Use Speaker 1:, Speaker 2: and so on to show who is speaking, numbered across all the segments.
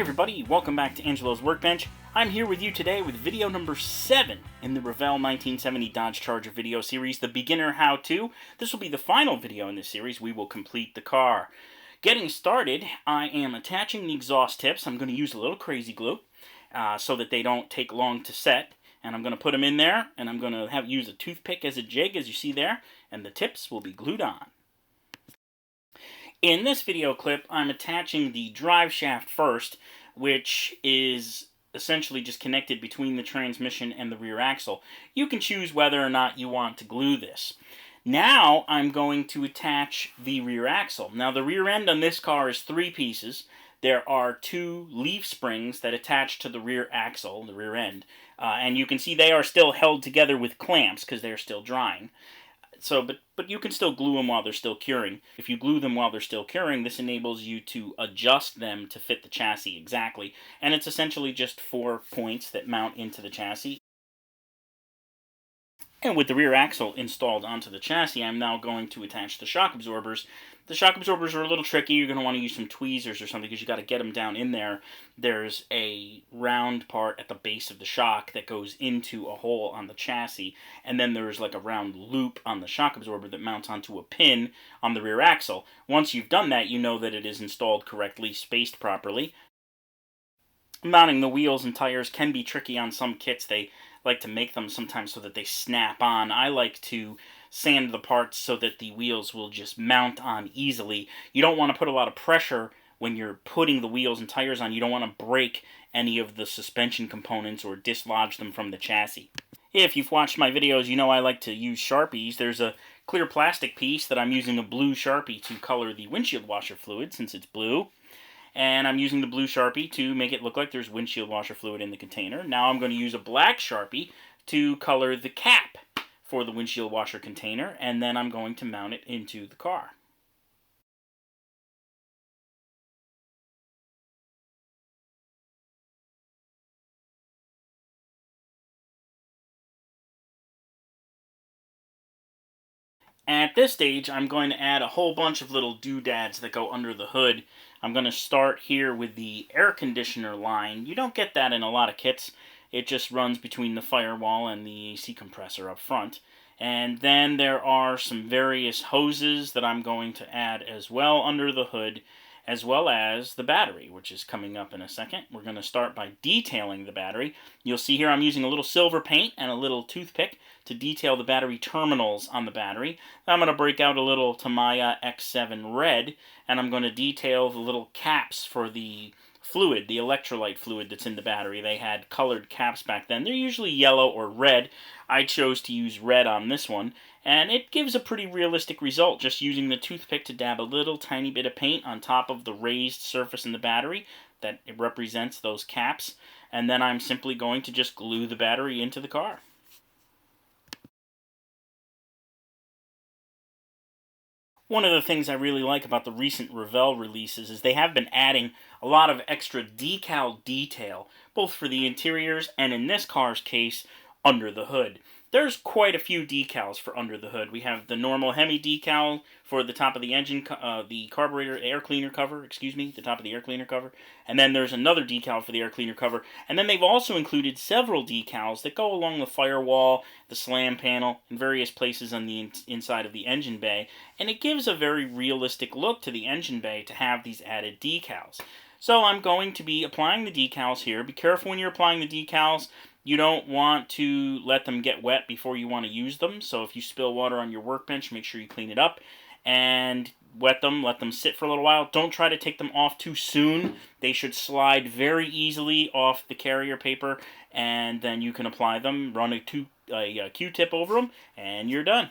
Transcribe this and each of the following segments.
Speaker 1: everybody, welcome back to Angelo's Workbench. I'm here with you today with video number 7 in the Revell 1970 Dodge Charger video series, the beginner how-to. This will be the final video in this series. We will complete the car. Getting started, I am attaching the exhaust tips. I'm going to use a little crazy glue so that they don't take long to set. And I'm going to put them in there, and I'm going to use a toothpick as a jig, as you see there, and the tips will be glued on. In this video clip, I'm attaching the drive shaft first, which is essentially just connected between the transmission and the rear axle. You can choose whether or not you want to glue this. Now I'm going to attach the rear axle. Now the rear end on this car is 3 pieces. There are 2 leaf springs that attach to the rear axle, the rear end, and you can see they are still held together with clamps because they're still drying. But you can still glue them while they're still curing. If you glue them while they're still curing, this enables you to adjust them to fit the chassis exactly. And it's essentially just 4 points that mount into the chassis. And with the rear axle installed onto the chassis, I'm now going to attach the shock absorbers. The shock absorbers are a little tricky. You're going to want to use some tweezers or something because you got to get them down in there. There's a round part at the base of the shock that goes into a hole on the chassis, and then there's like a round loop on the shock absorber that mounts onto a pin on the rear axle. Once you've done that, you know that it is installed correctly, spaced properly. Mounting the wheels and tires can be tricky on some kits. They like to make them sometimes so that they snap on. I like to sand the parts so that the wheels will just mount on easily. You don't want to put a lot of pressure when you're putting the wheels and tires on. You don't want to break any of the suspension components or dislodge them from the chassis. If you've watched my videos, you know I like to use Sharpies. There's a clear plastic piece that I'm using a blue Sharpie to color the windshield washer fluid since it's blue. And I'm using the blue Sharpie to make it look like there's windshield washer fluid in the container. Now I'm going to use a black Sharpie to color the cap for the windshield washer container, and then I'm going to mount it into the car. At this stage, I'm going to add a whole bunch of little doodads that go under the hood. I'm going to start here with the air conditioner line. You don't get that in a lot of kits. It just runs between the firewall and the AC compressor up front. And then there are some various hoses that I'm going to add as well under the hood, as well as the battery, which is coming up in a second. We're going to start by detailing the battery. You'll see here I'm using a little silver paint and a little toothpick to detail the battery terminals on the battery. I'm going to break out a little Tamiya X7 red, and I'm going to detail the little caps for the fluid, the electrolyte fluid that's in the battery. They had colored caps back then. They're usually yellow or red. I chose to use red on this one, and it gives a pretty realistic result just using the toothpick to dab a little tiny bit of paint on top of the raised surface in the battery that it represents those caps, and then I'm simply going to just glue the battery into the car. One of the things I really like about the recent Revell releases is they have been adding a lot of extra decal detail, both for the interiors and, in this car's case, under the hood. There's quite a few decals for under the hood. We have the normal Hemi decal for the top of the engine, the carburetor air cleaner cover, the top of the air cleaner cover. And then there's another decal for the air cleaner cover. And then they've also included several decals that go along the firewall, the slam panel, and various places on the inside of the engine bay. And it gives a very realistic look to the engine bay to have these added decals. So I'm going to be applying the decals here. Be careful when you're applying the decals. You don't want to let them get wet before you want to use them. So if you spill water on your workbench, make sure you clean it up and wet them. Let them sit for a little while. Don't try to take them off too soon. They should slide very easily off the carrier paper, and then you can apply them. Run a Q-tip over them, and you're done.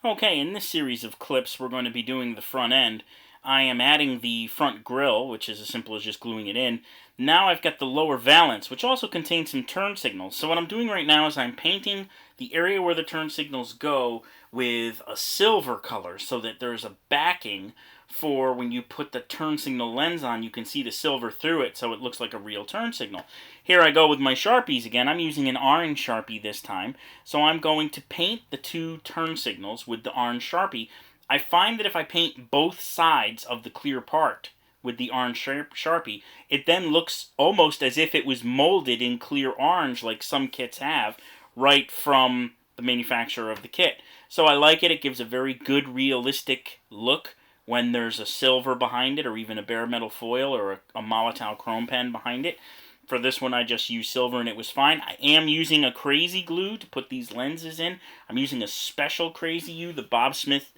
Speaker 1: Okay, in this series of clips, we're going to be doing the front end. I am adding the front grille, which is as simple as just gluing it in. Now I've got the lower valance, which also contains some turn signals. So what I'm doing right now is I'm painting the area where the turn signals go with a silver color so that there's a backing for when you put the turn signal lens on, you can see the silver through it so it looks like a real turn signal. Here I go with my Sharpies again. I'm using an orange Sharpie this time. So I'm going to paint the 2 turn signals with the orange Sharpie. I find that if I paint both sides of the clear part with the orange Sharpie, it then looks almost as if it was molded in clear orange like some kits have, right from the manufacturer of the kit. So I like it. It gives a very good realistic look when there's a silver behind it, or even a bare metal foil or a Molotow chrome pen behind it. For this one, I just used silver and it was fine. I am using a crazy glue to put these lenses in. I'm using a special crazy glue, the Bob Smith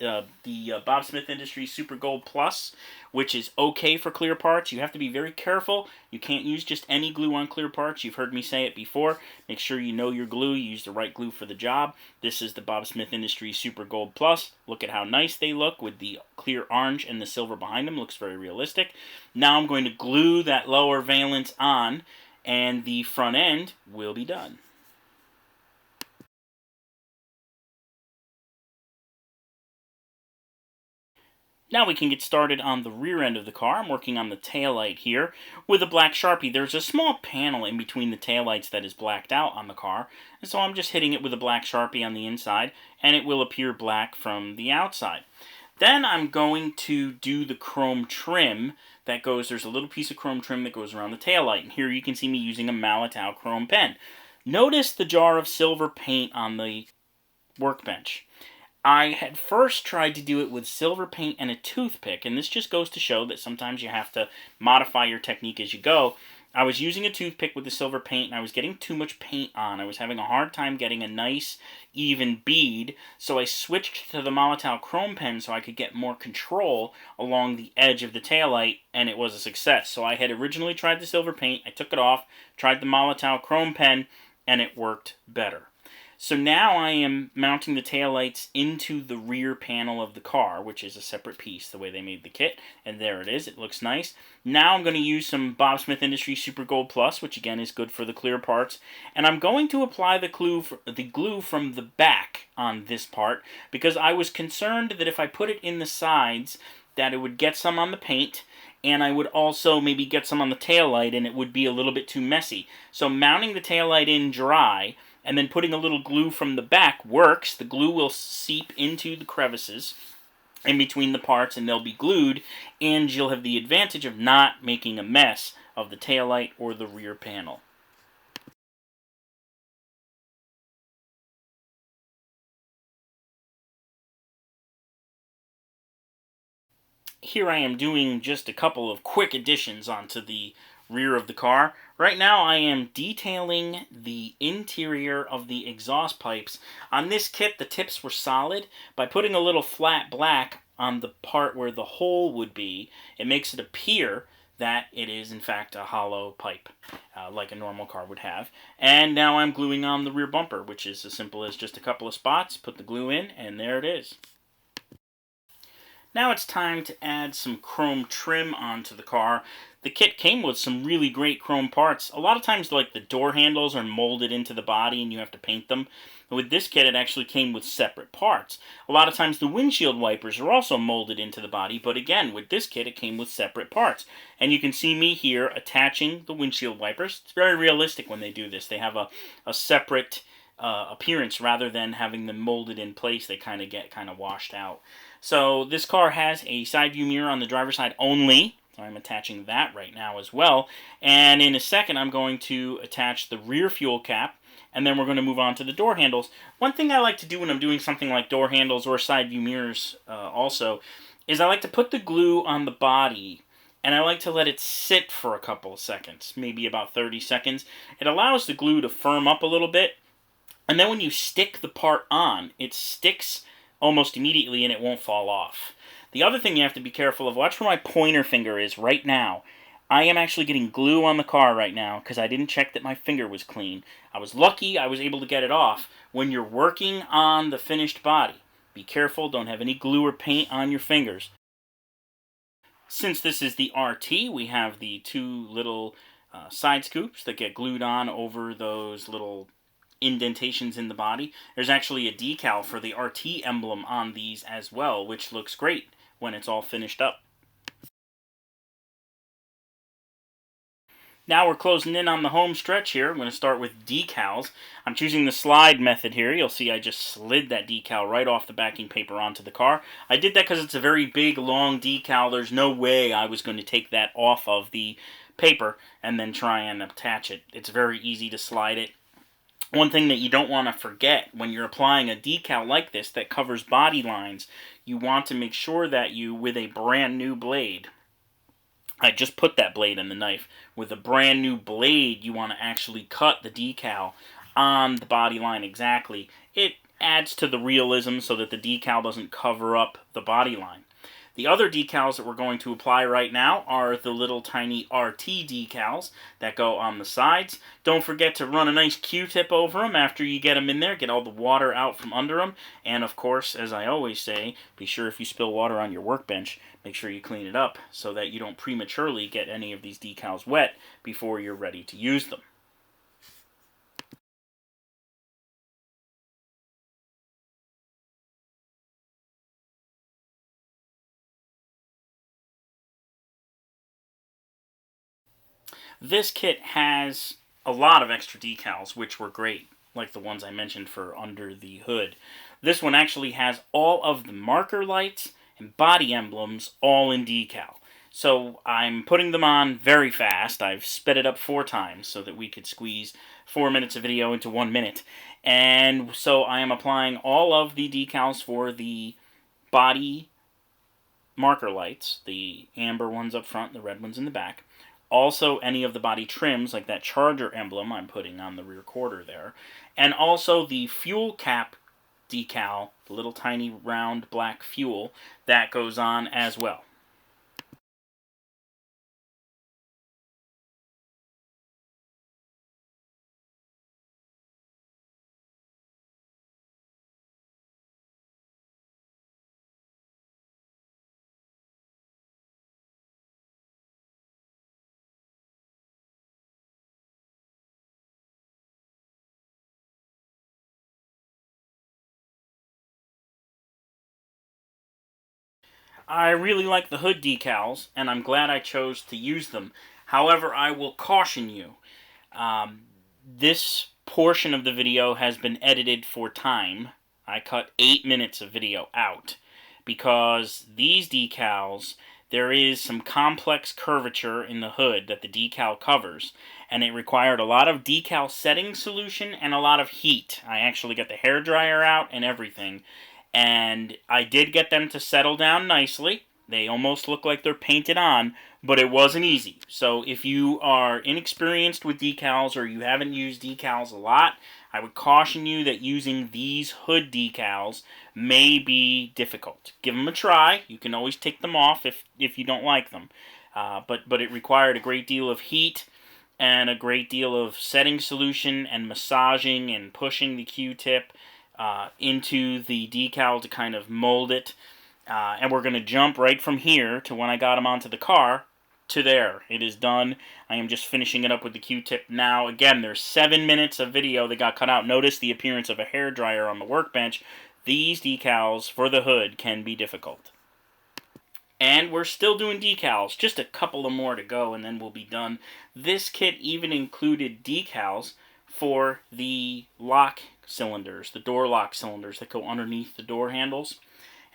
Speaker 1: Industries Super Gold Plus, which is okay for clear parts. You have to be very careful. You can't use just any glue on clear parts. You've heard me say it before. Make sure you know your glue. You use the right glue for the job. This is the Bob Smith Industries Super Gold Plus. Look at how nice they look with the clear orange and the silver behind them. Looks very realistic. Now I'm going to glue that lower valance on, and the front end will be done. Now we can get started on the rear end of the car. I'm working on the taillight here with a black Sharpie. There's a small panel in between the taillights that is blacked out on the car, and so I'm just hitting it with a black Sharpie on the inside, and it will appear black from the outside. Then I'm going to do the chrome trim that goes, there's a little piece of chrome trim that goes around the taillight, and here you can see me using a Molotow chrome pen. Notice the jar of silver paint on the Workbench. I had first tried to do it with silver paint and a toothpick, and this just goes to show that sometimes you have to modify your technique as you go. I was using a toothpick with the silver paint, and I was getting too much paint on. I was having a hard time getting a nice, even bead, so I switched to the Molotow chrome pen so I could get more control along the edge of the taillight, and it was a success. So I had originally tried the silver paint, I took it off, tried the Molotow chrome pen, and it worked better. So now I am mounting the taillights into the rear panel of the car, which is a separate piece, the way they made the kit. And there it is. It looks nice. Now I'm going to use some Bob Smith Industries Super Gold Plus, which again is good for the clear parts. And I'm going to apply the glue from the back on this part, because I was concerned that if I put it in the sides, that it would get some on the paint, and I would also maybe get some on the taillight, and it would be a little bit too messy. So mounting the taillight in dry, and then putting a little glue from the back works. The glue will seep into the crevices in between the parts, and they'll be glued, and you'll have the advantage of not making a mess of the taillight or the rear panel. Here I am doing just a couple of quick additions onto the rear of the car. Right now I am detailing the interior of the exhaust pipes. On this kit the tips were solid. By putting a little flat black on the part where the hole would be, it makes it appear that it is in fact a hollow pipe, like a normal car would have. And now I'm gluing on the rear bumper, which is as simple as just a couple of spots, put the glue in, and there it is. Now it's time to add some chrome trim onto the car. The kit came with some really great chrome parts. A lot of times, like, the door handles are molded into the body and you have to paint them. With this kit, it actually came with separate parts. A lot of times the windshield wipers are also molded into the body, but again, with this kit, it came with separate parts. And you can see me here attaching the windshield wipers. It's very realistic when they do this. They have a separate appearance rather than having them molded in place. They kind of get washed out. So this car has a side view mirror on the driver's side only. So I'm attaching that right now as well. And in a second, I'm going to attach the rear fuel cap, and then we're going to move on to the door handles. One thing I like to do when I'm doing something like door handles or side view mirrors also, is I like to put the glue on the body, and I like to let it sit for a couple of seconds, maybe about 30 seconds. It allows the glue to firm up a little bit, and then when you stick the part on, it sticks almost immediately and it won't fall off. The other thing you have to be careful of, watch where my pointer finger is right now. I am actually getting glue on the car right now because I didn't check that my finger was clean. I was lucky I was able to get it off. When you're working on the finished body, be careful, don't have any glue or paint on your fingers. Since this is the RT, we have the two little side scoops that get glued on over those little indentations in the body. There's actually a decal for the RT emblem on these as well, which looks great when it's all finished up. Now we're closing in on the home stretch here. I'm going to start with decals. I'm choosing the slide method here. You'll see I just slid that decal right off the backing paper onto the car. I did that because it's a very big, long decal. There's no way I was going to take that off of the paper and then try and attach it. It's very easy to slide it. One thing that you don't want to forget when you're applying a decal like this that covers body lines, you want to make sure that you, with a brand new blade, I just put that blade in the knife. With a brand new blade, you want to actually cut the decal on the body line exactly. It adds to the realism so that the decal doesn't cover up the body line. The other decals that we're going to apply right now are the little tiny RT decals that go on the sides. Don't forget to run a nice Q-tip over them after you get them in there. Get all the water out from under them. And of course, as I always say, be sure if you spill water on your workbench, make sure you clean it up so that you don't prematurely get any of these decals wet before you're ready to use them. This kit has a lot of extra decals, which were great, like the ones I mentioned for under the hood. This one actually has all of the marker lights and body emblems all in decal. So I'm putting them on very fast. I've sped it up 4 times so that we could squeeze 4 minutes of video into 1 minute. And so I am applying all of the decals for the body marker lights, the amber ones up front, the red ones in the back. Also, any of the body trims, like that Charger emblem I'm putting on the rear quarter there. And also the fuel cap decal, the little tiny round black fuel, that goes on as well. I really like the hood decals, and I'm glad I chose to use them. However, I will caution you. This portion of the video has been edited for time. I cut 8 minutes of video out because these decals, there is some complex curvature in the hood that the decal covers, and it required a lot of decal setting solution and a lot of heat. I actually got the hairdryer out and everything, and I did get them to settle down nicely. They almost look like they're painted on, but it wasn't easy. So if you are inexperienced with decals or you haven't used decals a lot, I would caution you that using these hood decals may be difficult. Give them a try. You can always take them off if you don't like them. But it required a great deal of heat and a great deal of setting solution and massaging and pushing the Q-tip into the decal to kind of mold it. And we're going to jump right from here to when I got them onto the car to there. It is done. I am just finishing it up with the Q-tip now. Again, there's 7 minutes of video that got cut out. Notice the appearance of a hairdryer on the workbench. These decals for the hood can be difficult. And we're still doing decals. Just a couple of more to go and then we'll be done. This kit even included decals for the lock cylinders, the door lock cylinders that go underneath the door handles.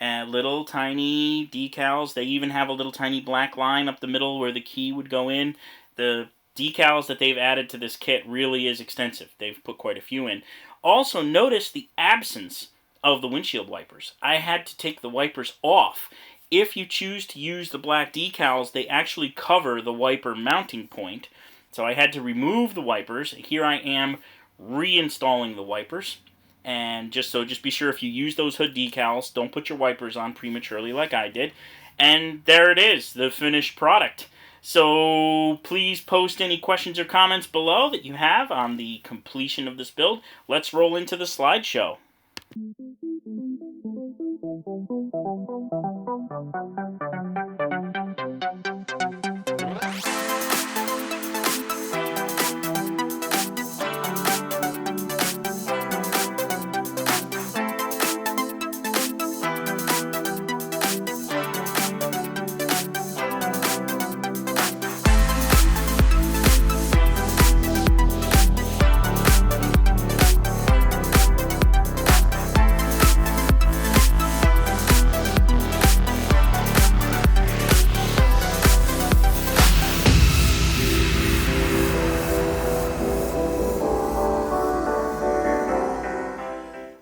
Speaker 1: Little tiny decals. They even have a little tiny black line up the middle where the key would go in. The decals that they've added to this kit really is extensive. They've put quite a few in. Also, notice the absence of the windshield wipers. I had to take the wipers off. If you choose to use the black decals, they actually cover the wiper mounting point. So I had to remove the wipers. Here I am reinstalling the wipers. And just be sure if you use those hood decals, don't put your wipers on prematurely like I did. And there it is, the finished product. So please post any questions or comments below that you have on the completion of this build. Let's roll into the slideshow.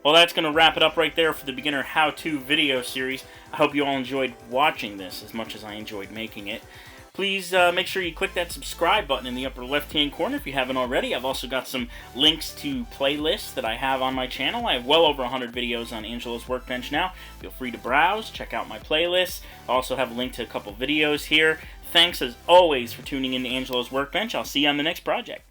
Speaker 1: Well, that's going to wrap it up right there for the beginner how-to video series. I hope you all enjoyed watching this as much as I enjoyed making it. Please make sure you click that subscribe button in the upper left-hand corner if you haven't already. I've also got some links to playlists that I have on my channel. I have well over 100 videos on Angelo's Workbench now. Feel free to browse, check out my playlists. I also have a link to a couple videos here. Thanks, as always, for tuning in to Angelo's Workbench. I'll see you on the next project.